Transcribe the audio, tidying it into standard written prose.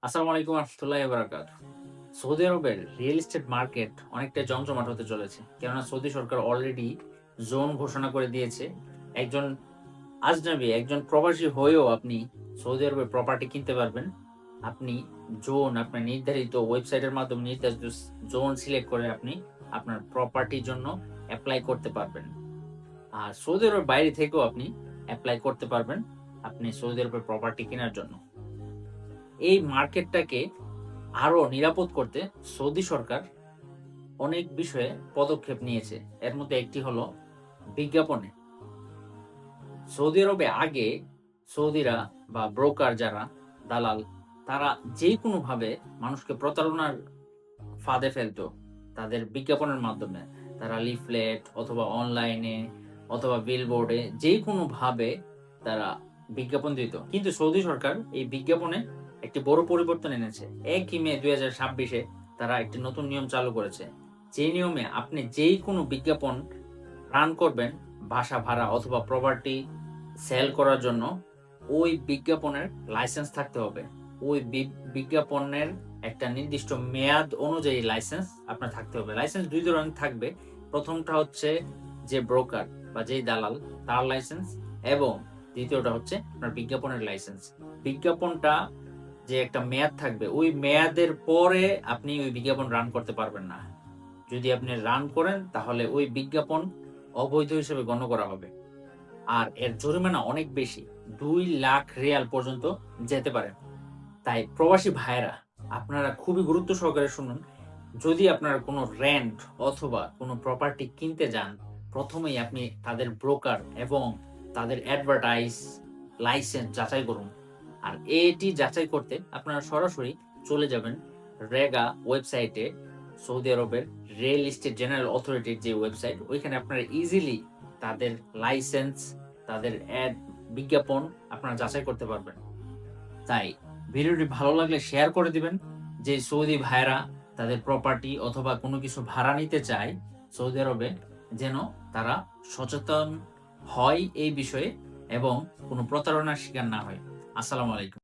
আসসালামু আলাইকুম রহমতুল্লাহি বারাকাতুহু। সৌদি আরবের রিয়েল এস্টেট মার্কেট অনেকটা জমজমাট হতে চলেছে। কেননা সৌদি সরকার অলরেডি জোন ঘোষণা করে দিয়েছে। একজন আজনবী, একজন প্রবাসী হয়েও আপনি সৌদি আরবে প্রপার্টি কিনতে পারবেন। আপনি আপনার নির্ধারিত ওয়েবসাইটের মাধ্যমে নির্ধারিত জোন সিলেক্ট করে আপনি আপনার প্রপার্টির জন্য এপ্লাই করতে পারবেন। আর সৌদি আরবের বাইরে থেকেও আপনি এপ্লাই করতে পারবেন আপনি সৌদি আরবের প্রপার্টি কেনার জন্য। এই মার্কেটটাকে আরো নিরাপদ করতে সৌদি সরকার অনেক বিষয়ে পদক্ষেপ নিয়েছে। এর মধ্যে একটি হলো বিজ্ঞাপনে। সৌদি আরবে আগে সৌদিরা বা ব্রোকার যারা দালাল তারা যেকোনোভাবে মানুষকে প্রতারণার ফাঁদে ফেলতো। তাদের বিজ্ঞাপনের মাধ্যমে। তারা লিফলেট অথবা অনলাইনে অথবা বিলবোর্ডে যেকোনোভাবে তারা বিজ্ঞাপন দিত। কিন্তু সৌদি সরকার এই বিজ্ঞাপনে একটি বড় পরিবর্তন এনেছে। ১ই মে ২০২৬ তারা একটি নতুন নিয়ম চালু করেছে। যে নিয়মে আপনি যেকোনো বিজ্ঞাপন রান করবেন বাসা ভাড়া অথবা প্রপার্টি সেল করার জন্য, ওই বিজ্ঞাপনের লাইসেন্স থাকতে হবে। ওই বিজ্ঞাপনের একটা নির্দিষ্ট মেয়াদ অনুযায়ী লাইসেন্স আপনার থাকতে হবে। লাইসেন্স ২ ধরনের থাকবে। ১ম টা হচ্ছে যে ব্রোকার বা যেই দালাল তার লাইসেন্স এবং ২য় টা হচ্ছে আপনার বিজ্ঞাপনের লাইসেন্স। বিজ্ঞাপনটা যে একটা মেয়াদ থাকবে, ওই মেয়াদের পরে আপনি ওই বিজ্ঞাপন রান করতে পারবেন না। যদি আপনি রান করেন তাহলে ওই বিজ্ঞাপন অবৈধ হিসেবে গণ্য করা হবে। আর এর জরিমানা অনেক বেশি। ২,০০,০০০ রিয়াল পর্যন্ত যেতে পারে। তাই প্রবাসী ভাইয়েরা আপনারা খুবই গুরুত্ব সহকারে শুনুন। যদি আপনারা কোন রেন্ট অথবা কোন প্রপার্টি কিনতে যান, ১ম এই আপনি তাদের ব্রোকার এবং তাদের অ্যাডভার্টাইজ, লাইসেন্স যাচাই করুন। আর এটি যাচাই করতে আপনারা সরাসরি চলে যাবেন রেগা ওয়েবসাইটে, সৌদি আরবের রিয়েল এস্টেট জেনারেল অথরিটির যে ওয়েবসাইট, ওইখানে আপনারা ইজিলি তাদের লাইসেন্স, তাদের বিজ্ঞাপন আপনারা যাচাই করতে পারবেন। তাই ভিডিওটি ভালো লাগলে শেয়ার করে দিবেন। যে সৌদি ভাইয়েরা তাদের প্রপার্টি অথবা কোনো কিছু ভাড়া নিতে চায় সৌদি আরবে, যেন তারা সচেতন হয় এই বিষয়ে এবং কোনো প্রতারণার শিকার না হয়। আসসালামু আলাইকুম।